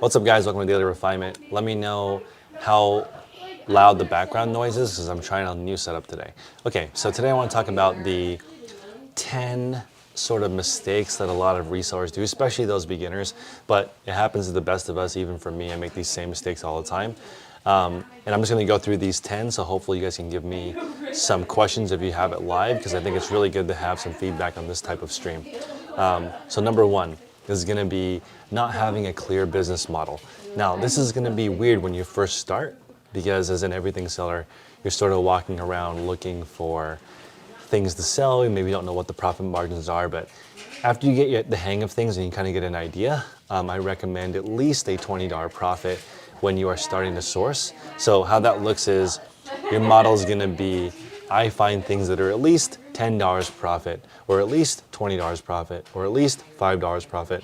What's up guys, welcome to Daily Refinement. Let me know how loud the background noise is because I'm trying a new setup today. Okay, so today I want to talk about the 10 sort of mistakes that a lot of resellers do, especially those beginners, but it happens to the best of us. Even for me, I make these same mistakes all the time. And I'm just going to go through these 10, so hopefully you guys can give me some questions if you have it live, because I think it's really good to have some feedback on this type of stream. So number one is going to be not having a clear business model. Now, this is going to be weird when you first start, because as an everything seller, you're sort of walking around looking for things to sell. You maybe don't know what the profit margins are, but after you get the hang of things and you kind of get an idea, I recommend at least a $20 profit when you are starting to source. So how that looks is your model is going to be, I find things that are at least $10 profit, or at least $20 profit, or at least $5 profit.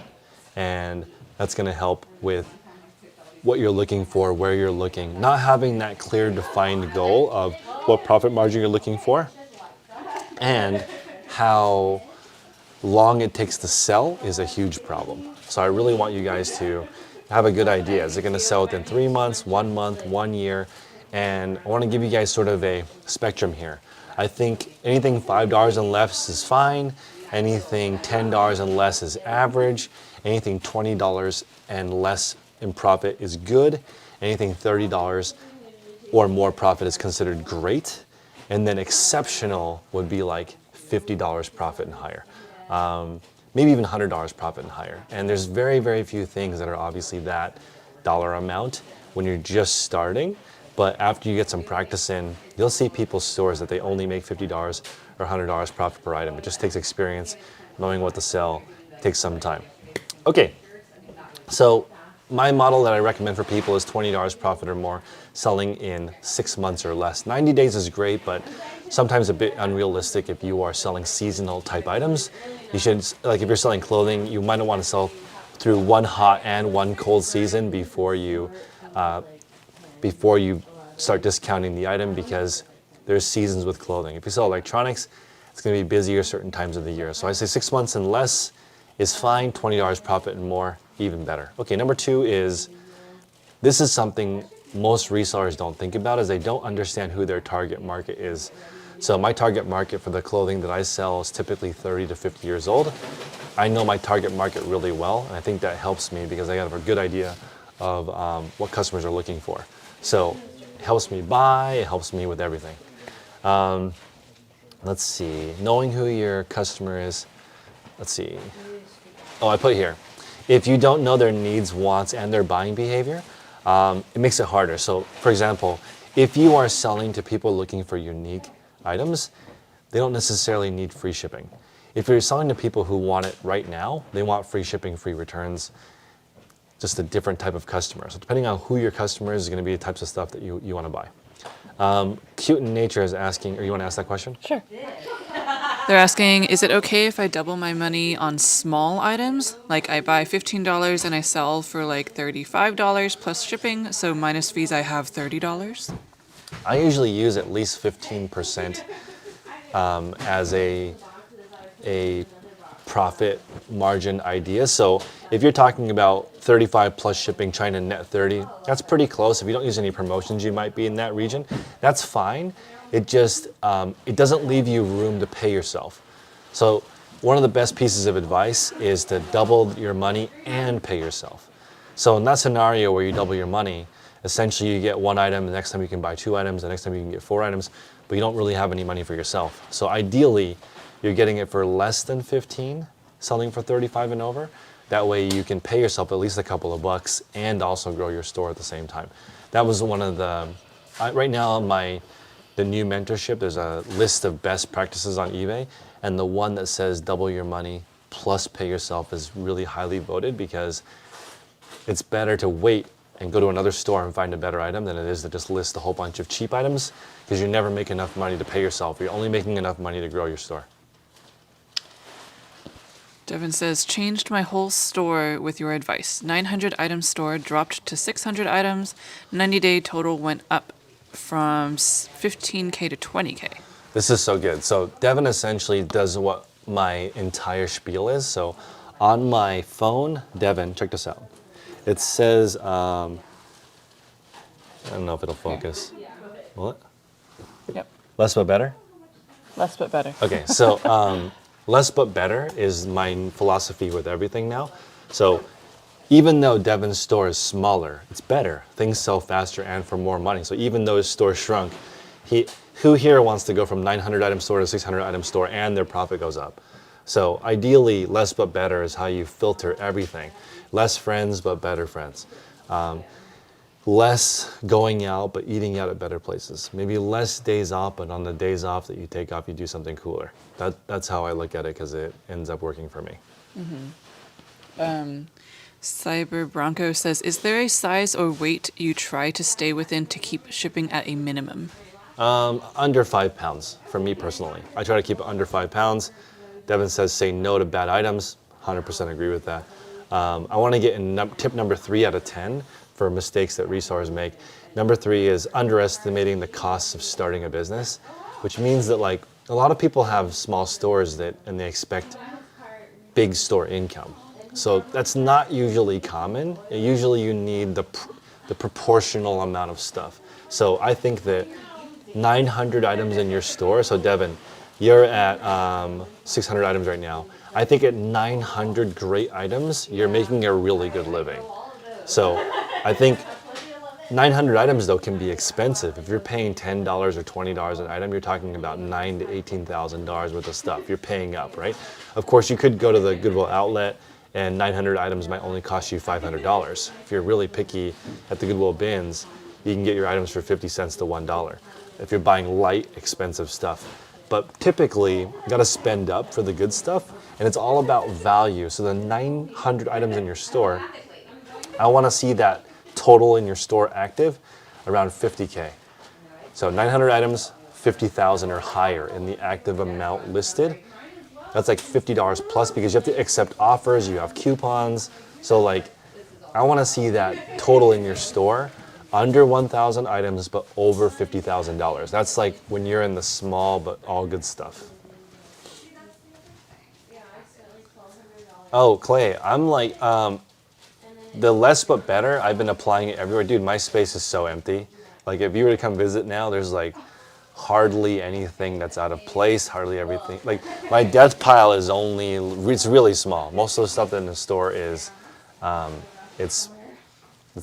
And that's going to help with what you're looking for, where you're looking. Not having that clear defined goal of what profit margin you're looking for and how long it takes to sell is a huge problem. So I really want you guys to have a good idea. Is it going to sell within 3 months, 1 month, 1 year? And I want to give you guys sort of a spectrum here. I think anything $5 and less is fine. Anything $10 and less is average. Anything $20 and less in profit is good. Anything $30 or more profit is considered great. And then exceptional would be like $50 profit and higher. Maybe even $100 profit and higher. And there's very, very few things that are obviously that dollar amount when you're just starting. But after you get some practice in, you'll see people's stores that they only make $50 or $100 profit per item. It just takes experience, knowing what to sell. It takes some time. Okay, so my model that I recommend for people is $20 profit or more, selling in 6 months or less. 90 days is great, but sometimes a bit unrealistic if you are selling seasonal type items. You should, like if you're selling clothing, you might not want to sell through one hot and one cold season before you start discounting the item, because there's seasons with clothing. If you sell electronics, it's going to be busier certain times of the year. So I say 6 months and less is fine, $20 profit and more, even better. Okay, number two is, this is something most resellers don't think about, is they don't understand who their target market is. So my target market for the clothing that I sell is typically 30 to 50 years old. I know my target market really well, and I think that helps me because I have a good idea of what customers are looking for. So it helps me buy, it helps me with everything. Let's see, knowing who your customer is. Let's see. Oh, I put here. If you don't know their needs, wants, and their buying behavior, it makes it harder. So for example, if you are selling to people looking for unique items, they don't necessarily need free shipping. If you're selling to people who want it right now, they want free shipping, free returns, just a different type of customer. So depending on who your customer is going to be the types of stuff that you want to buy. CuteNature is asking, or you want to ask that question? Sure. They're asking, is it okay if I double my money on small items? Like I buy $15 and I sell for like $35 plus shipping, so minus fees I have $30? I usually use at least 15% as a profit margin idea. So if you're talking about 35 plus shipping, trying to net 30, that's pretty close. If you don't use any promotions, you might be in that region. That's fine. It just, it doesn't leave you room to pay yourself. So one of the best pieces of advice is to double your money and pay yourself. So in that scenario where you double your money, essentially you get one item, the next time you can buy 2 items, the next time you can get 4 items, but you don't really have any money for yourself. So ideally, you're getting it for less than 15, selling for 35 and over. That way you can pay yourself at least a couple of bucks and also grow your store at the same time. That was one of the, right now the new mentorship, there's a list of best practices on eBay, and the one that says double your money plus pay yourself is really highly voted, because it's better to wait and go to another store and find a better item than it is to just list a whole bunch of cheap items, because you never make enough money to pay yourself. You're only making enough money to grow your store. Devin says, changed my whole store with your advice. 900 item store dropped to 600 items. 90-day total went up from 15K to 20K. This is so good. So Devin essentially does what my entire spiel is. So on my phone, Devin, check this out. It says, I don't know if it'll focus. What? Yep. Less but better? Less but better. Okay, so less but better is my philosophy with everything now. So even though Devin's store is smaller, it's better. Things sell faster and for more money. So even though his store shrunk, who here wants to go from 900 item store to 600 item store and their profit goes up? So ideally, less but better is how you filter everything. Less friends, but better friends. Less going out, but eating out at better places. Maybe less days off, but on the days off that you take off, you do something cooler. That's how I look at it because it ends up working for me. Cyber Bronco says, is there a size or weight you try to stay within to keep shipping at a minimum? Under 5 pounds for me personally. I try to keep it under 5 pounds. Devin says say no to bad items. 100% agree with that. I want to get in tip number 3 out of 10 for mistakes that resellers make. Number 3 is underestimating the costs of starting a business, which means that like a lot of people have small stores and they expect big store income. So that's not usually common. Usually you need the proportional amount of stuff. So I think that 900 items in your store. So Devin, you're at 600 items right now. I think at 900 great items, you're making a really good living. So I think 900 items though can be expensive. If you're paying $10 or $20 an item, you're talking about $9,000 to $18,000 worth of stuff. You're paying up, right? Of course, you could go to the Goodwill outlet and 900 items might only cost you $500. If you're really picky at the Goodwill bins, you can get your items for 50 cents to $1 if you're buying light, expensive stuff. But typically, you gotta spend up for the good stuff, and it's all about value. So the 900 items in your store, I wanna see that total in your store active around 50K. So 900 items, 50,000 or higher in the active amount listed. That's like $50 plus because you have to accept offers, you have coupons. So like, I wanna see that total in your store under 1,000 items, but over $50,000. That's like when you're in the small, but all good stuff. Oh, Clay, I'm like, the less but better, I've been applying it everywhere. Dude, my space is so empty. Like if you were to come visit now, there's like hardly anything that's out of place, hardly everything. Like my desk pile is it's really small. Most of the stuff in the store is, it's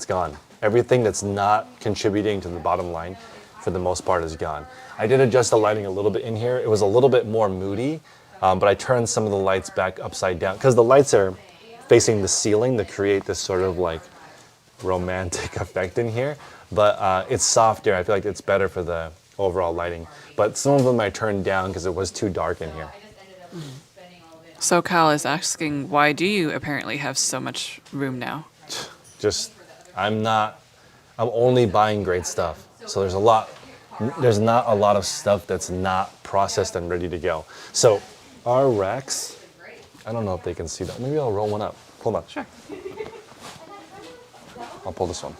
gone. Everything that's not contributing to the bottom line, for the most part, is gone. I did adjust the lighting a little bit in here. It was a little bit more moody, but I turned some of the lights back upside down because the lights are facing the ceiling to create this sort of like romantic effect in here. But it's softer. I feel like it's better for the overall lighting. But some of them I turned down because it was too dark in here. So Kyle is asking, why do you apparently have so much room now? Just, I'm only buying great stuff. So there's not a lot of stuff that's not processed and ready to go. So our racks, I don't know if they can see that. Maybe I'll roll one up. Pull them up. Sure. I'll pull this one.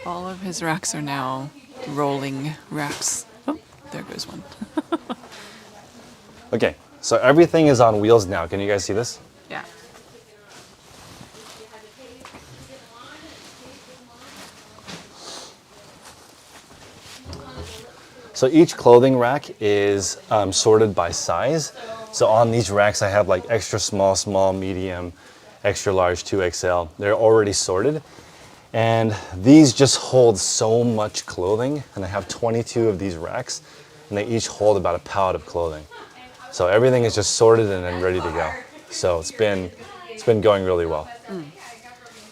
All of his racks are now rolling racks. Oh, there goes one. Okay, so everything is on wheels now. Can you guys see this? Yeah. So each clothing rack is sorted by size. So on these racks, I have like extra small, small, medium, extra large, 2XL. They're already sorted. And these just hold so much clothing. And I have 22 of these racks, and they each hold about a pallet of clothing. So everything is just sorted and then ready to go. So it's been going really well.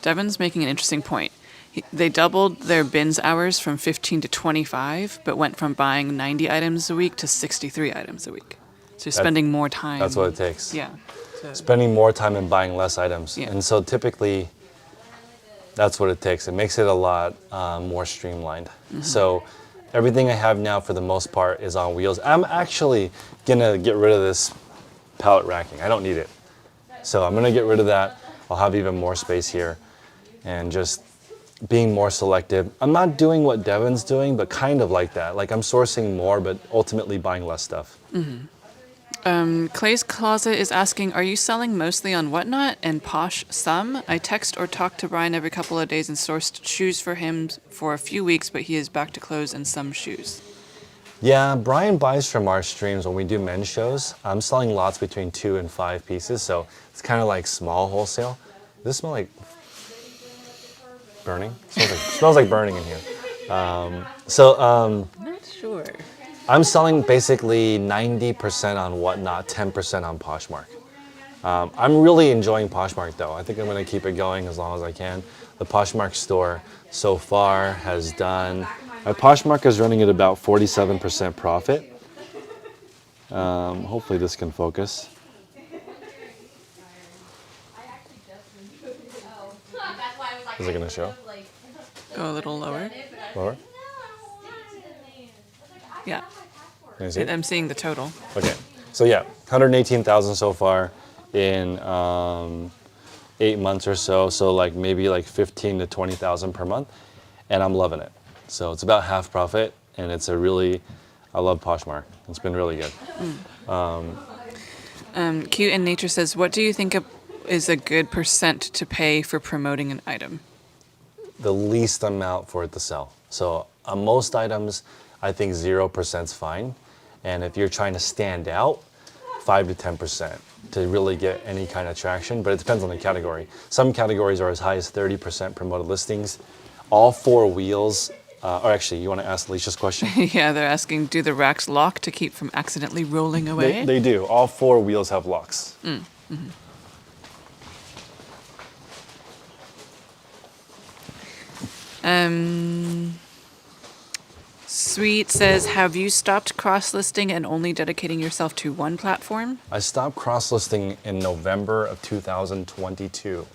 Devin's making an interesting point. They doubled their bins hours from 15 to 25, but went from buying 90 items a week to 63 items a week. So you're spending more time. That's what it takes. Yeah. Spending more time and buying less items. Yeah. And so typically, that's what it takes. It makes it a lot more streamlined. Mm-hmm. So everything I have now, for the most part, is on wheels. I'm actually gonna get rid of this pallet racking. I don't need it. So I'm gonna get rid of that. I'll have even more space here and just being more selective. I'm not doing what Devin's doing, but kind of like that. Like I'm sourcing more, but ultimately buying less stuff. Clay's Closet is asking, are you selling mostly on Whatnot and Posh some? I text or talk to Brian every couple of days and sourced shoes for him for a few weeks, but he is back to clothes and some shoes. Yeah, Brian buys from our streams when we do men's shows. I'm selling lots between 2 and 5 pieces, so it's kind of like small wholesale. Does this smell like burning? Smells like burning in here. Not sure. I'm selling basically 90% on Whatnot, 10% on Poshmark. I'm really enjoying Poshmark though. I think I'm going to keep it going as long as I can. The Poshmark store so far has done, Poshmark is running at about 47% profit. Hopefully this can focus. Is it going to show? Go a little lower. Lower? Yeah. Can you see it? I'm seeing the total. Okay, so yeah, 118,000 so far in 8 months or so. So like maybe like 15 to 20,000 per month, and I'm loving it. So it's about half profit, and it's a really, I love Poshmark. It's been really good. CuteNature says, what do you think is a good percent to pay for promoting an item? The least amount for it to sell. So on most items, I think 0% is fine. And if you're trying to stand out, 5 to 10% to really get any kind of traction, but it depends on the category. Some categories are as high as 30% promoted listings. All 4 wheels, or actually, you want to ask Alicia's question? Yeah, they're asking, do the racks lock to keep from accidentally rolling away? They do. All 4 wheels have locks. Mm-hmm. Sweet says, have you stopped cross-listing and only dedicating yourself to one platform? I stopped cross-listing in November of 2022.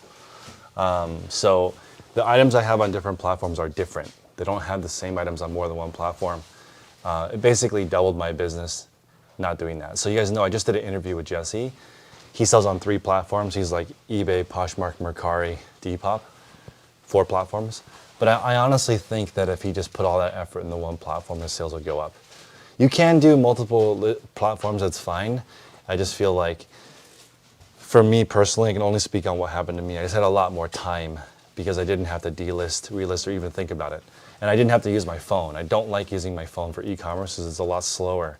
So the items I have on different platforms are different. They don't have the same items on more than one platform. It basically doubled my business not doing that. So you guys know I just did an interview with Jesse. He sells on 3 platforms. He's like eBay, Poshmark, Mercari, Depop, 4 platforms. But I honestly think that if he just put all that effort in the one platform, his sales will go up. You can do multiple platforms, that's fine. I just feel like, for me personally, I can only speak on what happened to me. I just had a lot more time because I didn't have to delist, relist, or even think about it. And I didn't have to use my phone. I don't like using my phone for e-commerce because it's a lot slower.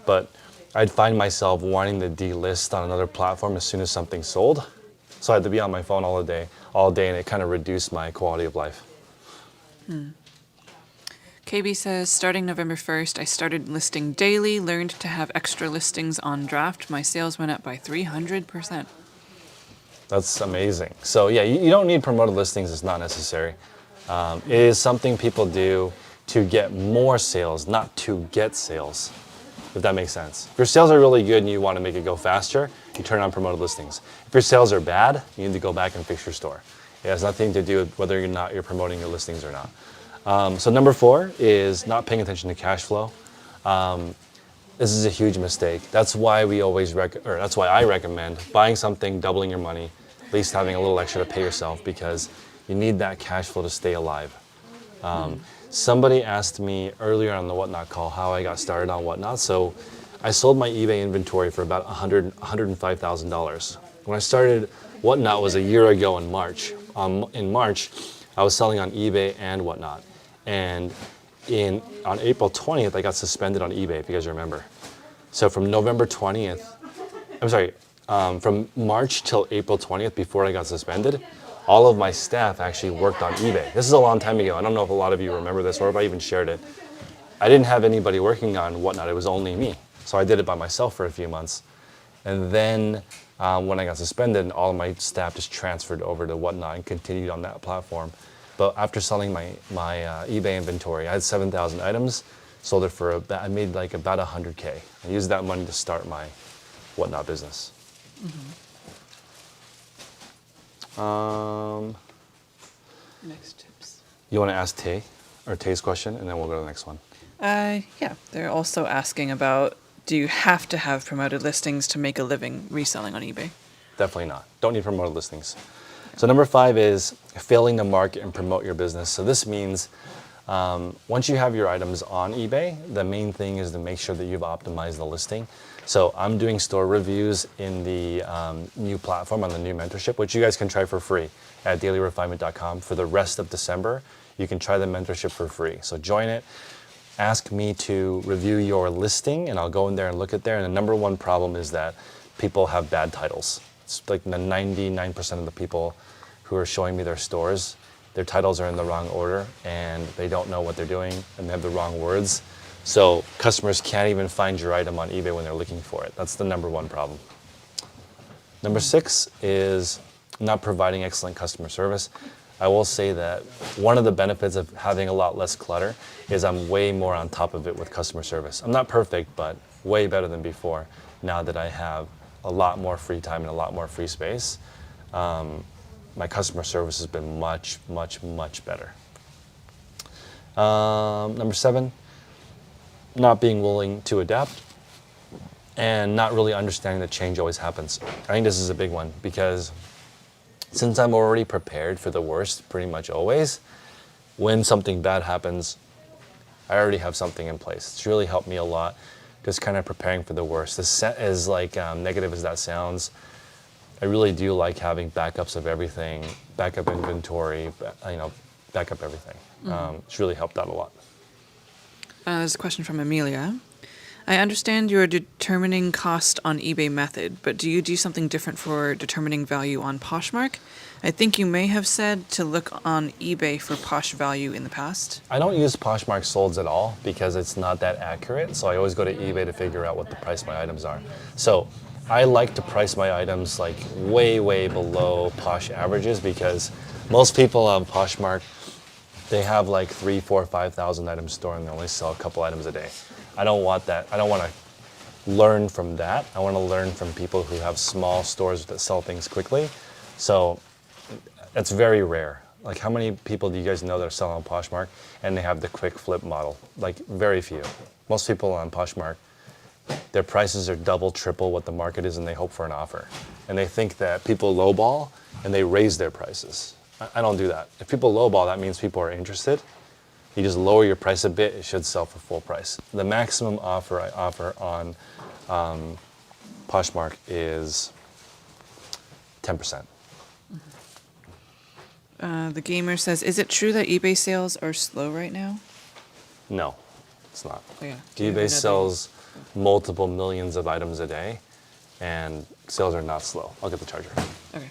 But I'd find myself wanting to delist on another platform as soon as something sold. So I had to be on my phone all day, and it kind of reduced my quality of life. KB says, starting November 1st, I started listing daily, learned to have extra listings on draft. My sales went up by 300%. That's amazing. So yeah, you don't need promoted listings, it's not necessary. It is something people do to get more sales, not to get sales, if that makes sense. If your sales are really good and you want to make it go faster, you turn on promoted listings. If your sales are bad, you need to go back and fix your store. It has nothing to do with whether or not you're promoting your listings or not. So number 4 is not paying attention to cash flow. This is a huge mistake. That's why we always that's why I recommend buying something, doubling your money, at least having a little extra to pay yourself because you need that cash flow to stay alive. Somebody asked me earlier on the Whatnot call how I got started on Whatnot. So I sold my eBay inventory for about $105,000. When I started Whatnot was a year ago in March. In March, I was selling on eBay and Whatnot. And on April 20th, I got suspended on eBay, if you guys remember. So from November 20th, from March till April 20th, before I got suspended, all of my staff actually worked on eBay. This is a long time ago. I don't know if a lot of you remember this or if I even shared it. I didn't have anybody working on Whatnot. It was only me. So I did it by myself for a few months. And then when I got suspended, all of my staff just transferred over to Whatnot and continued on that platform. But after selling my eBay inventory, I had 7,000 items, sold it for I made like about $100K. I used that money to start my Whatnot business. Next tips. You want to ask Tay's question, and then we'll go to the next one. Yeah, they're also asking about, do you have to have promoted listings to make a living reselling on eBay? Definitely not. Don't need promoted listings. So number 5 is failing to market and promote your business. So this means once you have your items on eBay, the main thing is to make sure that you've optimized the listing. So I'm doing store reviews in the new platform, on the new mentorship, which you guys can try for free at dailyrefinement.com. For the rest of December, you can try the mentorship for free. So join it. Ask me to review your listing, and I'll go in there and look at there. And the number one problem is that people have bad titles. It's like 99% of the people who are showing me their stores, their titles are in the wrong order, and they don't know what they're doing, and they have the wrong words. So customers can't even find your item on eBay when they're looking for it. That's the number one problem. Number 6 is not providing excellent customer service. I will say that one of the benefits of having a lot less clutter is I'm way more on top of it with customer service. I'm not perfect, but way better than before now that I have a lot more free time and a lot more free space. My customer service has been much, much, much better. Number 7, not being willing to adapt and not really understanding that change always happens. I think this is a big one because since I'm already prepared for the worst pretty much always, when something bad happens, I already have something in place. It's really helped me a lot, just kind of preparing for the worst. As like negative as that sounds, I really do like having backups of everything, backup inventory, backup everything. It's really helped out a lot. There's a question from Amelia. I understand you're determining cost on eBay method, but do you do something different for determining value on Poshmark? I think you may have said to look on eBay for Posh value in the past. I don't use Poshmark solds at all because it's not that accurate. So I always go to eBay to figure out what the price of my items are. So I like to price my items like way, way below Posh averages because most people on Poshmark, they have like 3,000, 4,000, 5,000 items stored and they only sell a couple items a day. I don't want that. I don't want to learn from that. I want to learn from people who have small stores that sell things quickly. So that's very rare. Like how many people do you guys know that are selling on Poshmark and they have the quick flip model? Like very few. Most people on Poshmark, their prices are double, triple what the market is and they hope for an offer. And they think that people lowball and they raise their prices. I don't do that. If people lowball, that means people are interested. You just lower your price a bit, it should sell for full price. The maximum offer I offer on Poshmark is 10%. The gamer says, is it true that eBay sales are slow right now? No, it's not. Oh, yeah. eBay sells multiple millions of items a day, and sales are not slow. I'll get the charger. Okay.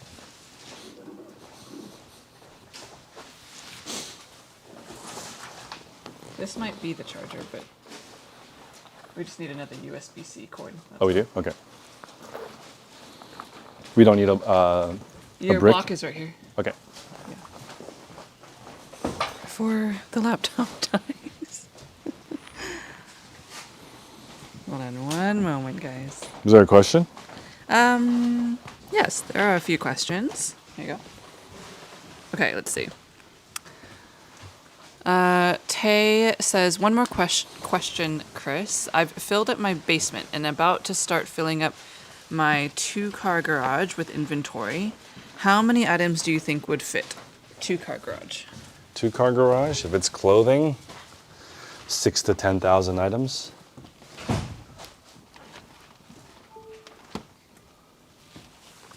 This might be the charger, but we just need another USB-C cord. Oh, we do? Okay. We don't need a Your brick? block is right here. Okay. Before the laptop dies. Hold on one moment, guys. Is there a question? Yes, there are a few questions. There you go. Okay, let's see. Tay says, one more question, Chris. I've filled up my basement and about to start filling up my 2-car garage with inventory. How many items do you think would fit? 2-car garage. 2-car garage. If it's clothing, 6,000 to 10,000 items.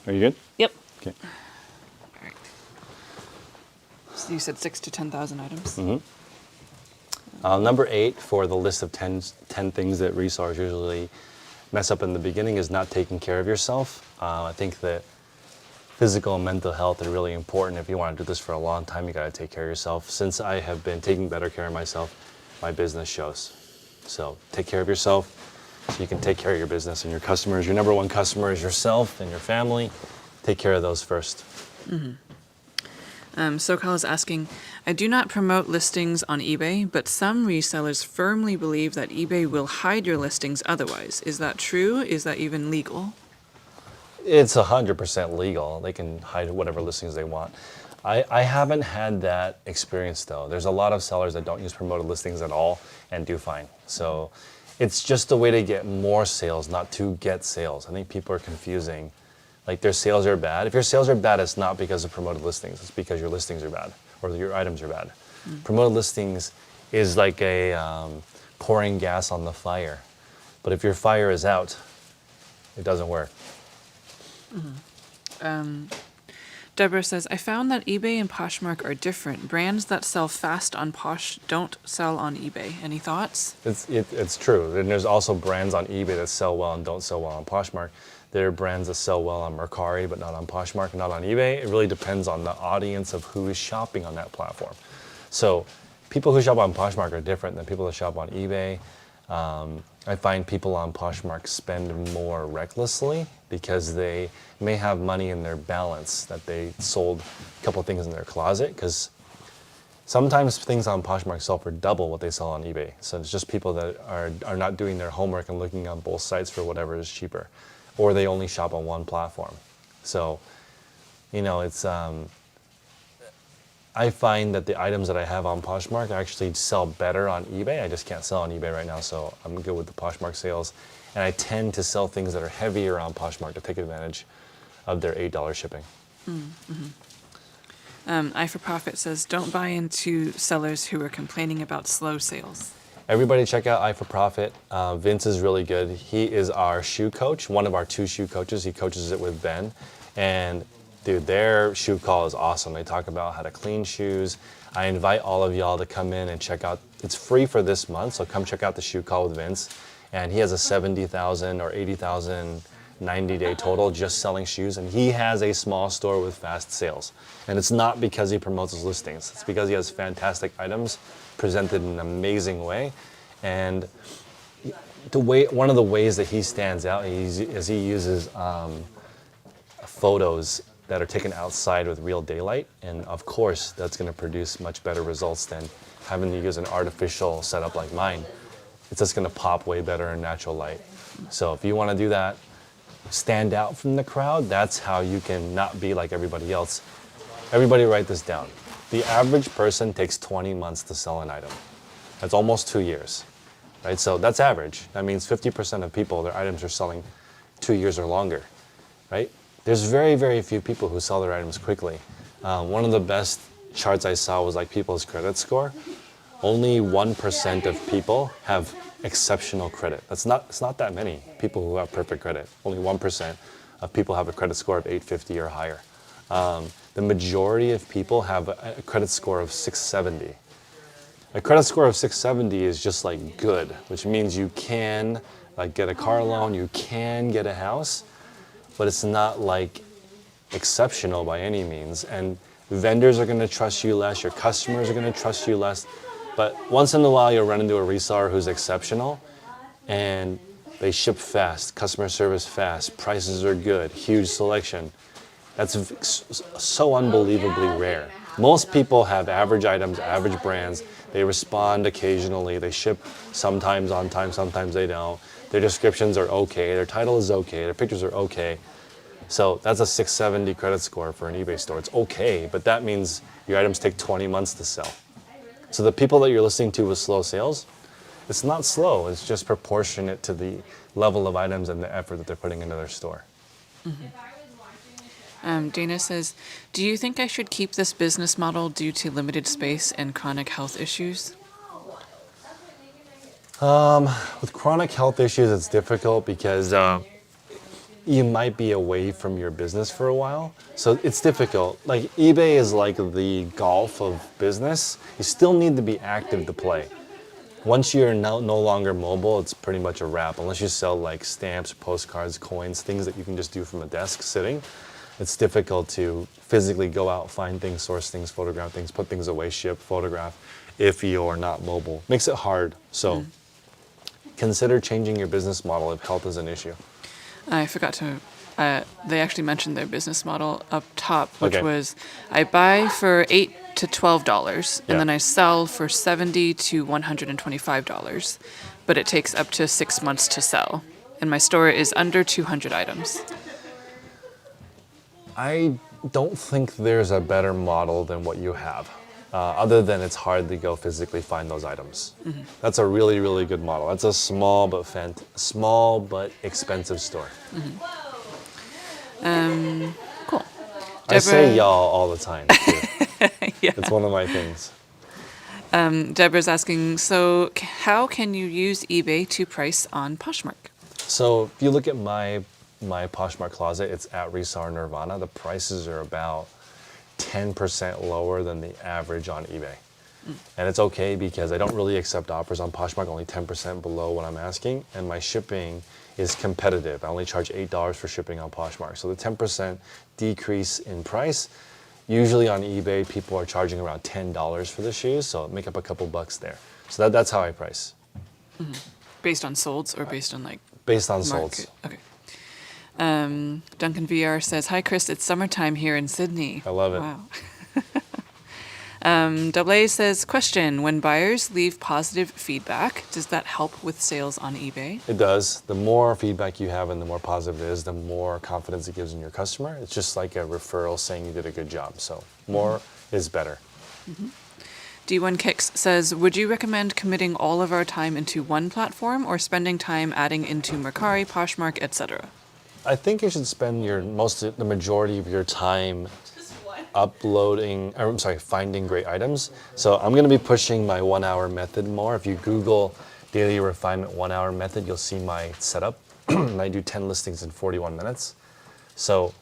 Are you good? Yep. Okay. All right. So you said 6,000 to 10,000 items. Mm-hmm. Number 8 for the list of 10 things that resellers usually mess up in the beginning is not taking care of yourself. I think that physical and mental health are really important. If you want to do this for a long time, you got to take care of yourself. Since I have been taking better care of myself, my business shows. So take care of yourself so you can take care of your business and your customers. Your number one customer is yourself and your family. Take care of those first. Mm-hmm. SoCal is asking, I do not promote listings on eBay, but some resellers firmly believe that eBay will hide your listings otherwise. Is that true? Is that even legal? It's 100% legal. They can hide whatever listings they want. I haven't had that experience though. There's a lot of sellers that don't use promoted listings at all and do fine. So it's just a way to get more sales, not to get sales. I think people are confusing like their sales are bad. If your sales are bad, it's not because of promoted listings. It's because your listings are bad or your items are bad. Promoted listings is like a pouring gas on the fire. But if your fire is out, it doesn't work. Deborah says, I found that eBay and Poshmark are different. Brands that sell fast on Posh don't sell on eBay. Any thoughts? It's true. And there's also brands on eBay that sell well and don't sell well on Poshmark. There are brands that sell well on Mercari, but not on Poshmark, not on eBay. It really depends on the audience of who is shopping on that platform. So people who shop on Poshmark are different than people that shop on eBay. I find people on Poshmark spend more recklessly because they may have money in their balance that they sold a couple of things in their closet, because sometimes things on Poshmark sell for double what they sell on eBay. So it's just people that are not doing their homework and looking on both sites for whatever is cheaper, or they only shop on one platform. So, it's I find that the items that I have on Poshmark actually sell better on eBay. I just can't sell on eBay right now, so I'm good with the Poshmark sales. And I tend to sell things that are heavier on Poshmark to take advantage of their $8 shipping. I for Profit says, don't buy into sellers who are complaining about slow sales. Everybody check out I for Profit. Vince is really good. He is our shoe coach, one of our 2 shoe coaches. He coaches it with Ben. And dude, their shoe call is awesome. They talk about how to clean shoes. I invite all of y'all to come in and check out. It's free for this month, so come check out the shoe call with Vince. And he has a 70,000 or 80,000 90-day total just selling shoes. And he has a small store with fast sales. And it's not because he promotes his listings. It's because he has fantastic items presented in an amazing way. And one of the ways that he stands out is he uses photos that are taken outside with real daylight, and of course that's going to produce much better results than having to use an artificial setup like mine. It's just going to pop way better in natural light. So if you want to do that, stand out from the crowd, that's how you can not be like everybody else. Everybody write this down. The average person takes 20 months to sell an item. That's almost 2 years, right? So that's average. That means 50% of people, their items are selling 2 years or longer, right? There's very, very few people who sell their items quickly. One of the best charts I saw was like people's credit score. Only 1% of people have exceptional credit. It's not that many people who have perfect credit. Only 1% of people have a credit score of 850 or higher. The majority of people have a credit score of 670. A credit score of 670 is just like good, which means you can like get a car loan, you can get a house, but it's not like exceptional by any means. And vendors are going to trust you less, your customers are going to trust you less. But once in a while you'll run into a reseller who's exceptional and they ship fast, customer service fast, prices are good, huge selection. That's so unbelievably rare. Most people have average items, average brands. They respond occasionally. They ship sometimes on time, sometimes they don't. Their descriptions are okay. Their title is okay. Their pictures are okay. So that's a 670 credit score for an eBay store. It's okay, but that means your items take 20 months to sell. So the people that you're listening to with slow sales, it's not slow. It's just proportionate to the level of items and the effort that they're putting into their store. Dana says, do you think I should keep this business model due to limited space and chronic health issues? With chronic health issues, it's difficult because you might be away from your business for a while. So it's difficult. Like eBay is like the golf of business. You still need to be active to play. Once you're no longer mobile, it's pretty much a wrap. Unless you sell like stamps, postcards, coins, things that you can just do from a desk sitting. It's difficult to physically go out, find things, source things, photograph things, put things away, ship, photograph, if you're not mobile. Makes it hard. So consider changing your business model if health is an issue. I forgot to, they actually mentioned their business model up top, which Okay. was I buy for $8 to $12 and Yeah. then I sell for $70 to $125, but it takes up to 6 months to sell. And my store is under 200 items. I don't think there's a better model than what you have, other than it's hard to go physically find those items. That's a really, really good model. That's a small but expensive store. Cool. I say Deborah- y'all all the time, too. Yeah. It's one of my things. Deborah's asking, so how can you use eBay to price on Poshmark? So if you look at my Poshmark closet, it's at Reseller Nirvana. The prices are about 10% lower than the average on eBay. And it's okay because I don't really accept offers on Poshmark, only 10% below what I'm asking. And my shipping is competitive. I only charge $8 for shipping on Poshmark. So the 10% decrease in price, usually on eBay, people are charging around $10 for the shoes. So make up a couple bucks there. So that's how I price. Based on solds or based on like Based on market? solds. Okay. Duncan VR says, "Hi Chris, it's summertime here in Sydney." I love it. Wow. Double A says, question, when buyers leave positive feedback, does that help with sales on eBay? It does. The more feedback you have and the more positive it is, the more confidence it gives in your customer. It's just like a referral saying you did a good job. So more is better. D1 Kicks says, would you recommend committing all of our time into one platform or spending time adding into Mercari, Poshmark, etc.? I think you should spend the majority of your time finding great items. So I'm going to be pushing my 1 hour method more. If you Google daily refinement 1 hour method, you'll see my setup. I do 10 listings in 41 minutes. So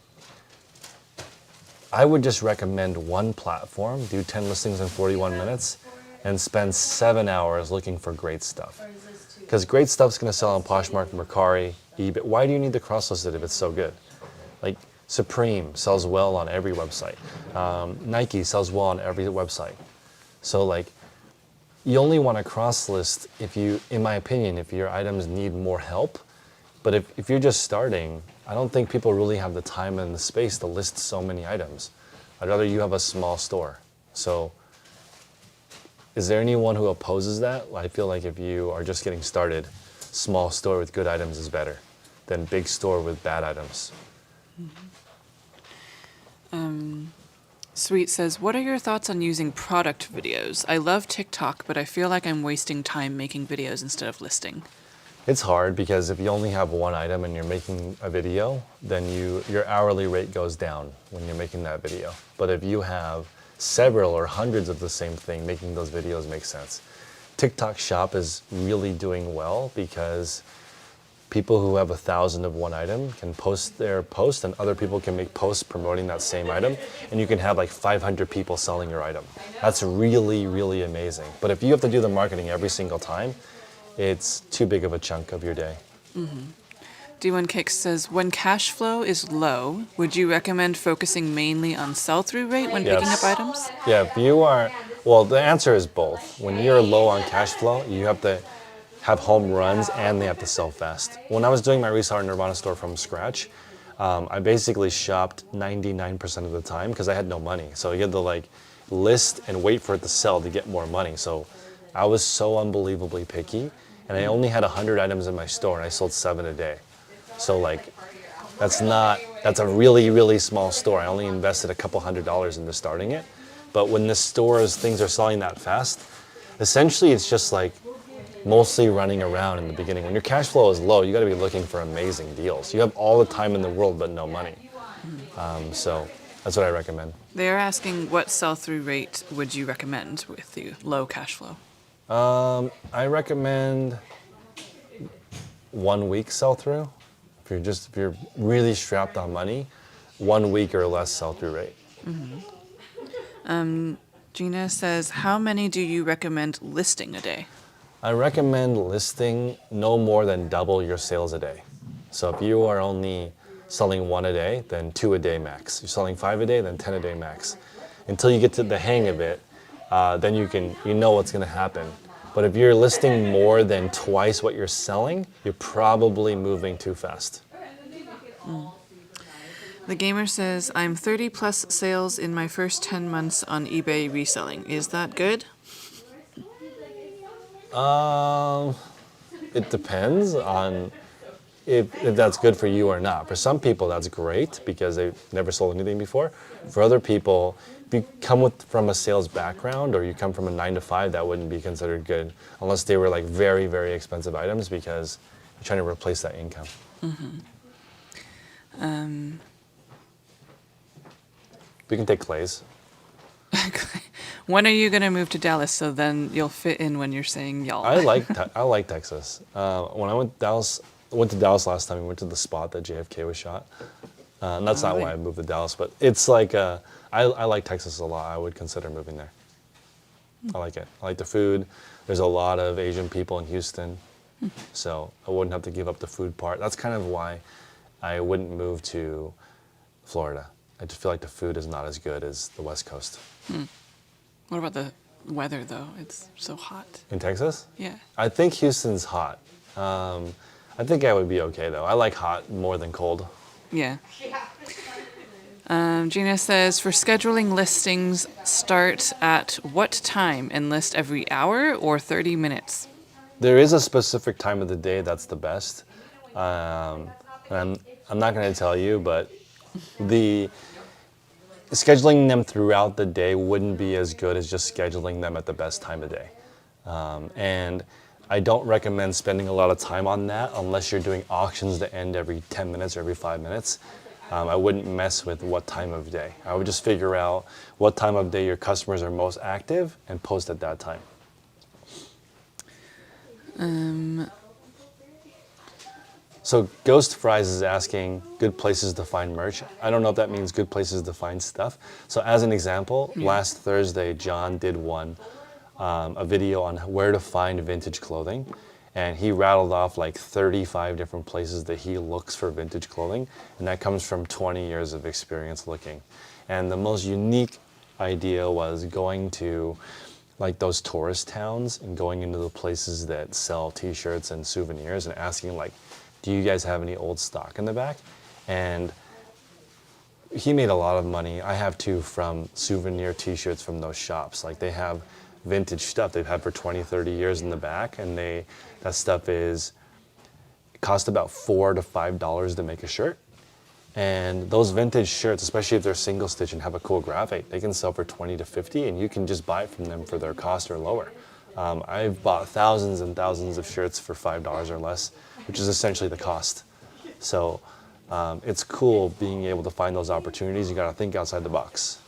I would just recommend one platform, do 10 listings in 41 minutes, and spend 7 hours looking for great stuff. Because great stuff's going to sell on Poshmark, Mercari, eBay. Why do you need to cross-list it if it's so good? Like Supreme sells well on every website. Nike sells well on every website. So like, you only want to cross-list if you, in my opinion, if your items need more help. But if you're just starting, I don't think people really have the time and the space to list so many items. I'd rather you have a small store. So is there anyone who opposes that? I feel like if you are just getting started, small store with good items is better than big store with bad items. Sweet says, what are your thoughts on using product videos? I love TikTok, but I feel like I'm wasting time making videos instead of listing. It's hard because if you only have one item and you're making a video, then your hourly rate goes down when you're making that video. But if you have several or hundreds of the same thing, making those videos makes sense. TikTok Shop is really doing well because people who have 1,000 of one item can post their post and other people can make posts promoting that same item and you can have like 500 people selling your item. That's really, really amazing. But if you have to do the marketing every single time, it's too big of a chunk of your day. D1 Kicks says, when cash flow is low, would you recommend focusing mainly on sell-through rate when picking up items? Yeah, if you are, well, the answer is both. When you're low on cash flow, you have to have home runs and they have to sell fast. When I was doing my Reseller Nirvana store from scratch, I basically shopped 99% of the time because I had no money. So you had to like list and wait for it to sell to get more money. So I was so unbelievably picky and I only had 100 items in my store and I sold 7 a day. So like, that's a really, really small store. I only invested a couple $100s into starting it. But when the stores, things are selling that fast, essentially it's just like mostly running around in the beginning. When your cash flow is low, you gotta be looking for amazing deals. You have all the time in the world, but no money. So that's what I recommend. They're asking what sell-through rate would you recommend with the low cash flow? I recommend 1 week sell-through. If you're really strapped on money, 1 week or less sell-through rate. Gina says, how many do you recommend listing a day? I recommend listing no more than double your sales a day. So if you are only selling 1 a day, then 2 a day max. You're selling 5 a day, then 10 a day max. Until you get to the hang of it, then you know what's gonna happen. But if you're listing more than twice what you're selling, you're probably moving too fast. The gamer says, I'm 30 plus sales in my first 10 months on eBay reselling. Is that good? It depends on if that's good for you or not. For some people, that's great because they've never sold anything before. For other people, if you come from a sales background or you come from a 9 to 5, that wouldn't be considered good unless they were like very, very expensive items because you're trying to replace that income. We can take Clay's. When are you gonna move to Dallas so then you'll fit in when you're saying y'all? I like Texas. When I went to Dallas last time. We went to the spot that JFK was shot. And that's not why I moved to Dallas, but it's like I like Texas a lot. I would consider moving there. I like it. I like the food. There's a lot of Asian people in Houston, so I wouldn't have to give up the food part. That's kind of why I wouldn't move to Florida. I just feel like the food is not as good as the West Coast. What about the weather though? It's so hot. In Texas? Yeah. I think Houston's hot. I think I would be okay though. I like hot more than cold. Yeah. Gina says, for scheduling listings, start at what time and list every hour or 30 minutes? There is a specific time of the day that's the best. And I'm not going to tell you, but the scheduling them throughout the day wouldn't be as good as just scheduling them at the best time of day. And I don't recommend spending a lot of time on that unless you're doing auctions that end every 10 minutes or every 5 minutes. I wouldn't mess with what time of day. I would just figure out what time of day your customers are most active and post at that time. So Ghost Fries is asking good places to find merch. I don't know if that means good places to find stuff. So as an example, last Thursday, John did a video on where to find vintage clothing. And he rattled off like 35 different places that he looks for vintage clothing. And that comes from 20 years of experience looking. And the most unique idea was going to like those tourist towns and going into the places that sell t-shirts and souvenirs and asking like, do you guys have any old stock in the back? And he made a lot of money. I have too, from souvenir t-shirts from those shops. Like they have vintage stuff they've had for 20, 30 years in the back, and that stuff cost about $4 to $5 to make a shirt. And those vintage shirts, especially if they're single stitch and have a cool graphic, they can sell for 20 to 50, and you can just buy it from them for their cost or lower. I've bought thousands and thousands of shirts for $5 or less, which is essentially the cost. So it's cool being able to find those opportunities. You got to think outside the box.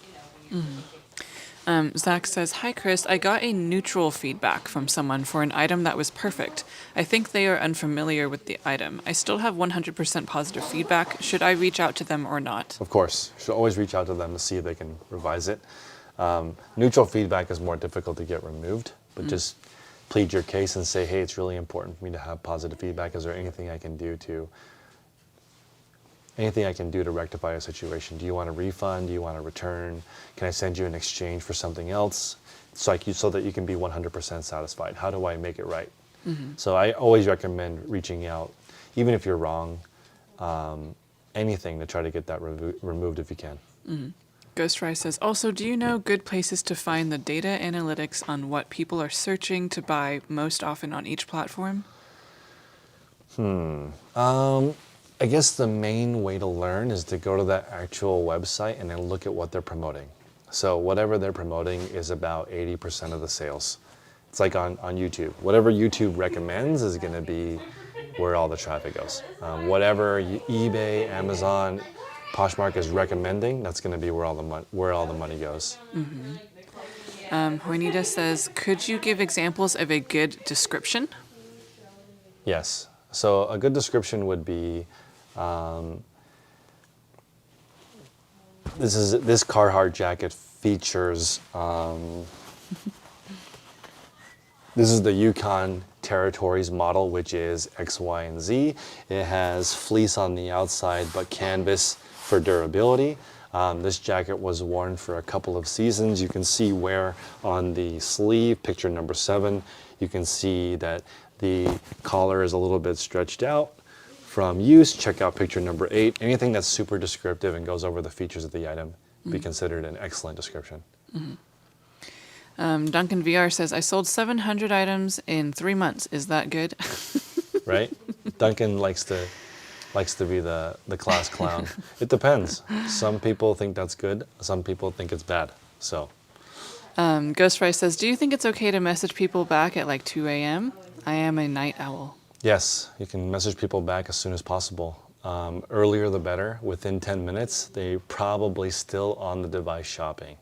Zach says, hi, Chris. I got a neutral feedback from someone for an item that was perfect. I think they are unfamiliar with the item. I still have 100% positive feedback. Should I reach out to them or not? Of course. You should always reach out to them to see if they can revise it. Neutral feedback is more difficult to get removed, but just plead your case and say, hey, it's really important for me to have positive feedback. Is there anything I can do to rectify a situation? Do you want a refund? Do you want a return? Can I send you an exchange for something else? So that you can be 100% satisfied. How do I make it right? So I always recommend reaching out, even if you're wrong, anything to try to get that removed if you can. Ghost Fry says, also, do you know good places to find the data analytics on what people are searching to buy most often on each platform? I guess the main way to learn is to go to that actual website and then look at what they're promoting. So whatever they're promoting is about 80% of the sales. It's like on YouTube. Whatever YouTube recommends is going to be where all the traffic goes. Whatever eBay, Amazon, Poshmark is recommending, that's going to be where all the money goes. Juanita says, could you give examples of a good description? Yes. So a good description would be, this Carhartt jacket features, this is the Yukon Territories model, which is X, Y, and Z. It has fleece on the outside, but canvas for durability. This jacket was worn for a couple of seasons. You can see wear on the sleeve, picture number 7. You can see that the collar is a little bit stretched out from use. Check out picture number 8. Anything that's super descriptive and goes over the features of the item be considered an excellent description. Duncan VR says, I sold 700 items in 3 months. Is that good? Right? Duncan likes to be the class clown. It depends. Some people think that's good. Some people think it's bad. So. Ghost Fry says, do you think it's okay to message people back at like 2 a.m.? I am a night owl. Yes, you can message people back as soon as possible. earlier the better. Within 10 minutes, they're probably still on the device shopping.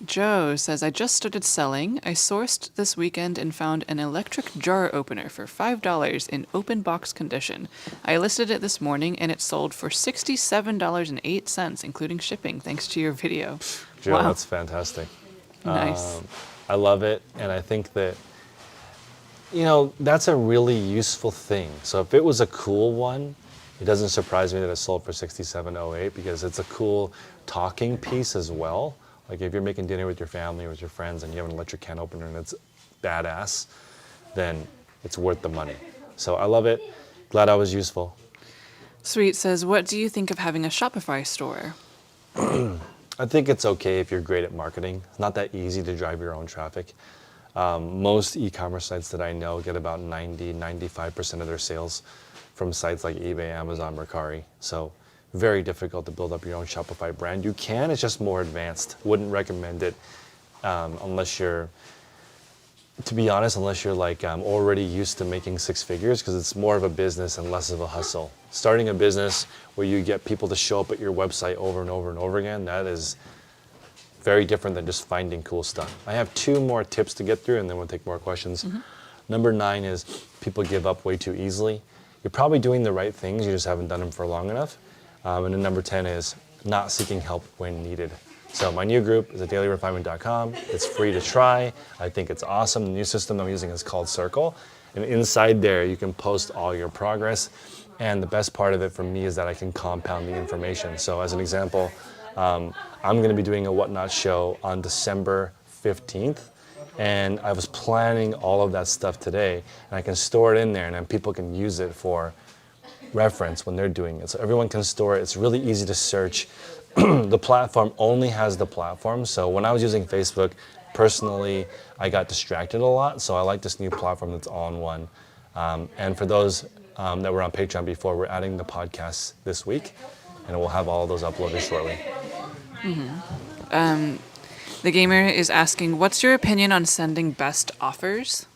Joe says, I just started selling. I sourced this weekend and found an electric jar opener for $5 in open box condition. I listed it this morning and it sold for $67.08, including shipping, thanks to your video. Joe, Wow. that's fantastic. Nice. I love it, and I think that, that's a really useful thing. So if it was a cool one, it doesn't surprise me that it sold for $67.08 because it's a cool talking piece as well. Like if you're making dinner with your family or with your friends and you have an electric can opener and it's badass, then it's worth the money. So I love it. Glad I was useful. Sweet says, what do you think of having a Shopify store? I think it's okay if you're great at marketing. It's not that easy to drive your own traffic. Most e-commerce sites that I know get about 95% of their sales from sites like eBay, Amazon, Mercari. So very difficult to build up your own Shopify brand. You can, it's just more advanced. Wouldn't recommend it unless you're like already used to making six figures, because it's more of a business and less of a hustle. Starting a business where you get people to show up at your website over and over and over again, that is very different than just finding cool stuff. I have 2 more tips to get through and then we'll take more questions. Number 9 is people give up way too easily. You're probably doing the right things, you just haven't done them for long enough. And then number 10 is not seeking help when needed. So my new group is at dailyrefinement.com. It's free to try. I think it's awesome. The new system I'm using is called Circle. And inside there, you can post all your progress. And the best part of it for me is that I can compound the information. So as an example, I'm going to be doing a Whatnot show on December 15th. And I was planning all of that stuff today. And I can store it in there, and then people can use it for reference when they're doing it. So everyone can store it. It's really easy to search. The platform only has the platform. So when I was using Facebook, personally, I got distracted a lot. So I like this new platform that's all in one. And for those that were on Patreon before, we're adding the podcasts this week, and we'll have all of those uploaded shortly. The gamer is asking, what's your opinion on sending best offers?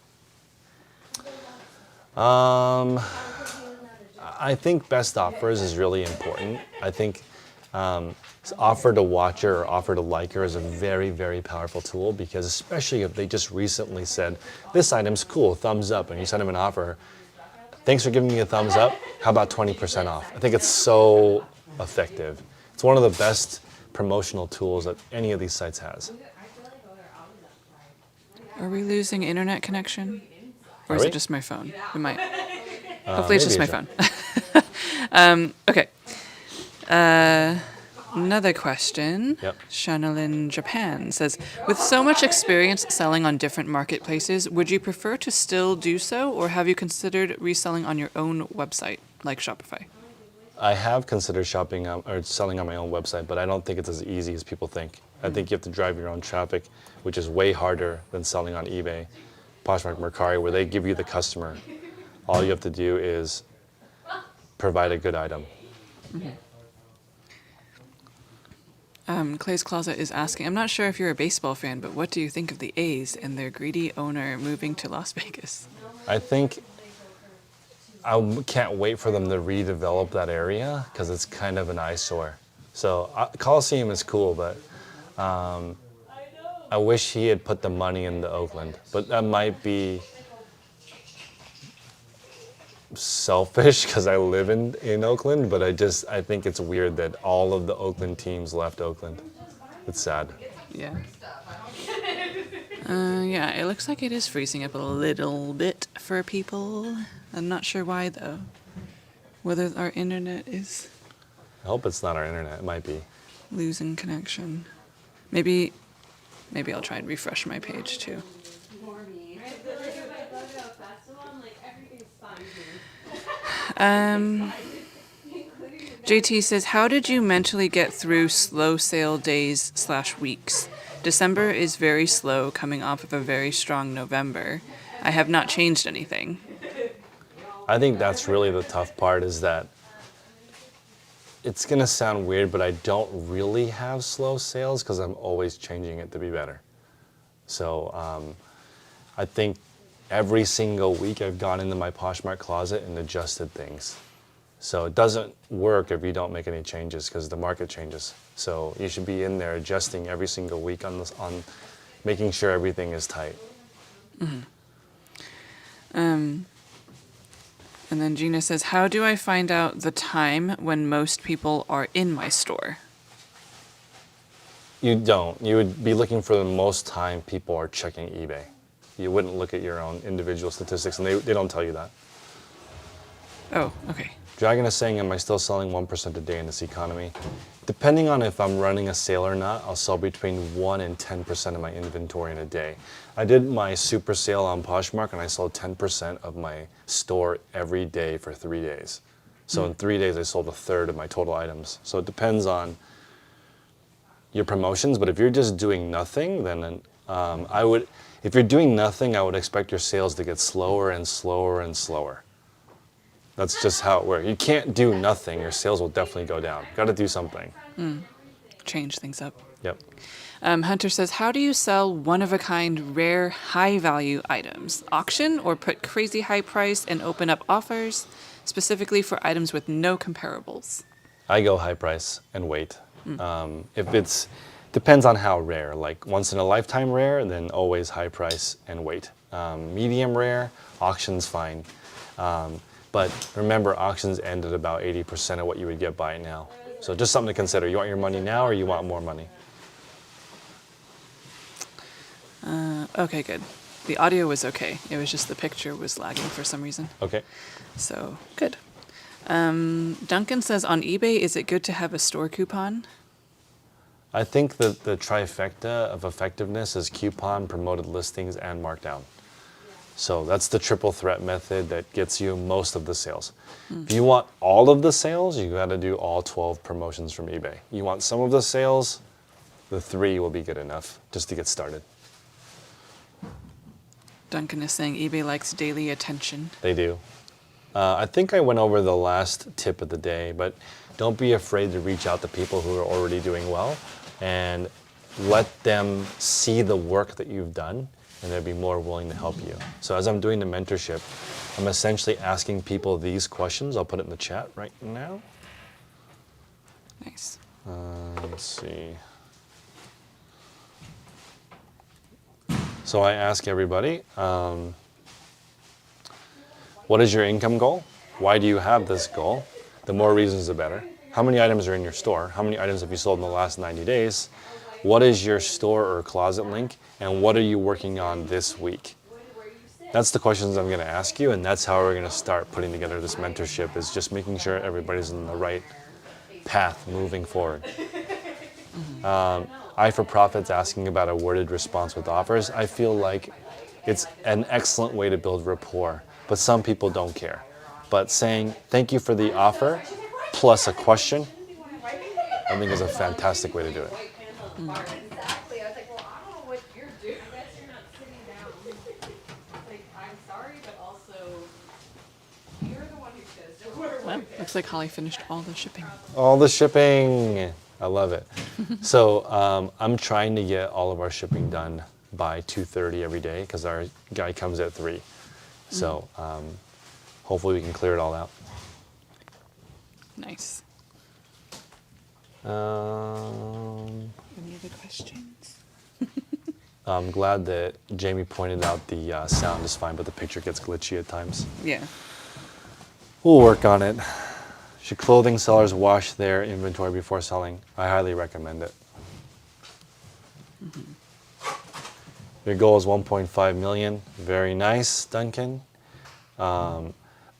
I think best offers is really important. I think offer to watcher or offer to liker is a very, very powerful tool, because especially if they just recently said, this item's cool, thumbs up, and you send them an offer, thanks for giving me a thumbs up, how about 20% off? I think it's so effective. It's one of the best promotional tools that any of these sites has. Are we losing internet connection? Or Are is we? it just my phone? We might. Hopefully it's just my maybe phone. Okay. Another question. Yep. Chanelin Japan says, with so much experience selling on different marketplaces, would you prefer to still do so, or have you considered reselling on your own website, like Shopify? I have considered shopping or selling on my own website, but I don't think it's as easy as people think. I think you have to drive your own traffic, which is way harder than selling on eBay, Poshmark, Mercari, where they give you the customer. All you have to do is provide a good item. Clay's Closet is asking, I'm not sure if you're a baseball fan, but what do you think of the A's and their greedy owner moving to Las Vegas? I think I can't wait for them to redevelop that area, because it's kind of an eyesore. So Coliseum is cool, but I wish he had put the money into Oakland. But that might be selfish because I live in Oakland, but I think it's weird that all of the Oakland teams left Oakland. It's sad. Yeah. Yeah, it looks like it is freezing up a little bit for people. I'm not sure why, though. Whether our internet is I hope it's not our internet. It might be. losing connection. Maybe I'll try and refresh my page, too. JT says, how did you mentally get through slow sale days / weeks? December is very slow, coming off of a very strong November. I have not changed anything. I think that's really the tough part, is that it's going to sound weird, but I don't really have slow sales because I'm always changing it to be better. So I think every single week I've gone into my Poshmark closet and adjusted things. So it doesn't work if you don't make any changes because the market changes. So you should be in there adjusting every single week on this, on making sure everything is tight. And then Gina says, how do I find out the time when most people are in my store? You don't. You would be looking for the most time people are checking eBay. You wouldn't look at your own individual statistics, and they don't tell you that. Oh, okay. Dragon is saying, am I still selling 1% a day in this economy? Depending on if I'm running a sale or not, I'll sell between 1 and 10% of my inventory in a day. I did my super sale on Poshmark and I sold 10% of my store every day for 3 days. So in 3 days, I sold a third of my total items. So it depends on your promotions, but if you're just doing nothing, then if you're doing nothing, I would expect your sales to get slower and slower and slower. That's just how it works. You can't do nothing. Your sales will definitely go down. Got to do something. Change things up. Yep. Hunter says, how do you sell one-of-a-kind, rare, high-value items? Auction or put crazy high price and open up offers, specifically for items with no comparables? I go high price and wait. If it's, depends on how rare. Like once in a lifetime rare, then always high price and wait. Medium rare, auction's fine. But remember, auctions end at about 80% of what you would get by now. So just something to consider. You want your money now or you want more money? Okay, good. The audio was okay. It was just the picture was lagging for some reason. Okay. So, good. Duncan says, on eBay, is it good to have a store coupon? I think that the trifecta of effectiveness is coupon, promoted listings, and markdown. So that's the triple threat method that gets you most of the sales. If you want all of the sales, you got to do all 12 promotions from eBay. You want some of the sales, the 3 will be good enough just to get started. Duncan is saying eBay likes daily attention. They do. I think I went over the last tip of the day, but don't be afraid to reach out to people who are already doing well and let them see the work that you've done, and they'll be more willing to help you. So as I'm doing the mentorship, I'm essentially asking people these questions. I'll put it in the chat right now. Nice. Let's see. So I ask everybody, what is your income goal? Why do you have this goal? The more reasons, the better. How many items are in your store? How many items have you sold in the last 90 days? What is your store or closet link? And what are you working on this week? That's the questions I'm going to ask you, and that's how we're going to start putting together this mentorship, is just making sure everybody's in the right path moving forward. I for Profit's asking about a worded response with offers. I feel like it's an excellent way to build rapport, but some people don't care. But saying thank you for the offer plus a question, I think is a fantastic way to do it. Exactly. I was like, well, I don't know what you're doing. I guess you're not sitting down. Like, I'm sorry, but also, you're the one who says, Well, looks like Holly finished all the shipping. All the shipping. I love it. So I'm trying to get all of our shipping done by 2:30 every day because our guy comes at 3. So hopefully we can clear it all out. Nice. Um, Any other questions? I'm glad that Jamie pointed out the sound is fine, but the picture gets glitchy at times. Yeah. We'll work on it. Should clothing sellers wash their inventory before selling? I highly recommend it. Your goal is 1.5 million. Very nice, Duncan. I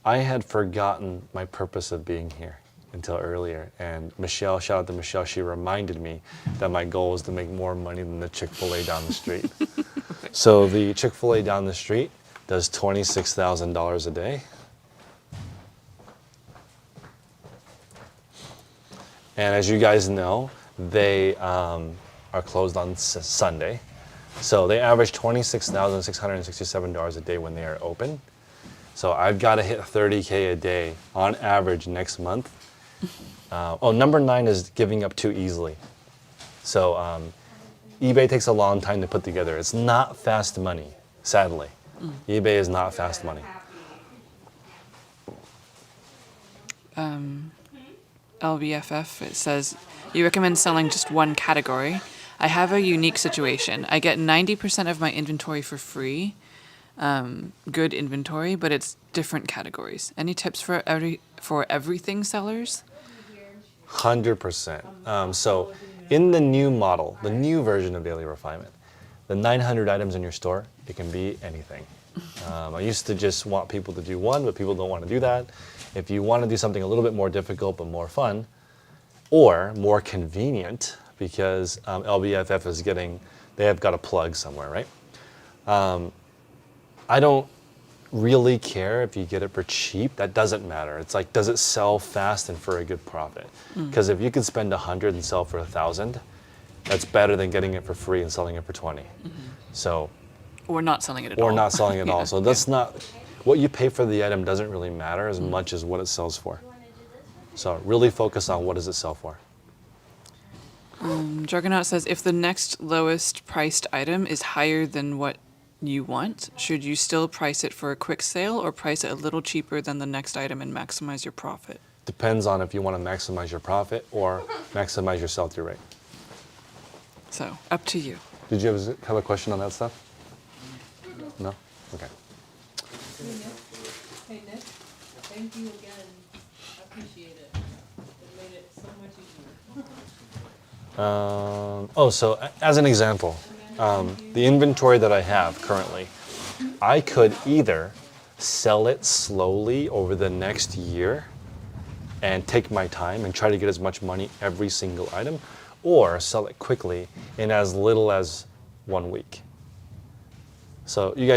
had forgotten my purpose of being here until earlier. And Michelle, shout out to Michelle, she reminded me that my goal was to make more money than the Chick-fil-A down the street. So the Chick-fil-A down the street does $26,000 a day. And as you guys know, they are closed on Sunday. So they average $26,667 a day when they are open. So I've got to hit 30K a day on average next month. Number 9 is giving up too easily. So eBay takes a long time to put together. It's not fast money, sadly. eBay is not fast money. LBFF, it says, you recommend selling just one category. I have a unique situation. I get 90% of my inventory for free, good inventory, but it's different categories. Any tips for everything sellers? 100%. So in the new model, the new version of Daily Refinement, the 900 items in your store, it can be anything. I used to just want people to do one, but people don't want to do that. If you want to do something a little bit more difficult but more fun, or more convenient, because LBFF is they have got a plug somewhere, right? I don't really care if you get it for cheap. That doesn't matter. It's like, does it sell fast and for a good profit? Because if you can spend 100 and sell for 1,000, that's better than getting it for free and selling it for 20. So, Or not selling it at all. or not selling it at all. Yeah, So that's not, what you pay for the item doesn't really matter as much as what it sells for. So really focus on what does it sell for. Juggernaut says, if the next lowest priced item is higher than what you want, should you still price it for a quick sale or price it a little cheaper than the next item and maximize your profit? Depends on if you want to maximize your profit or maximize your sell-through rate. So, up to you. Did you have a question on that stuff? No? Okay. Hey Nick, thank you again. I appreciate it. It made it so much easier. So as an example, the inventory that I have currently, I could either sell it slowly over the next year and take my time and try to get as much money every single item, or sell it quickly in as little as 1 week. So you guys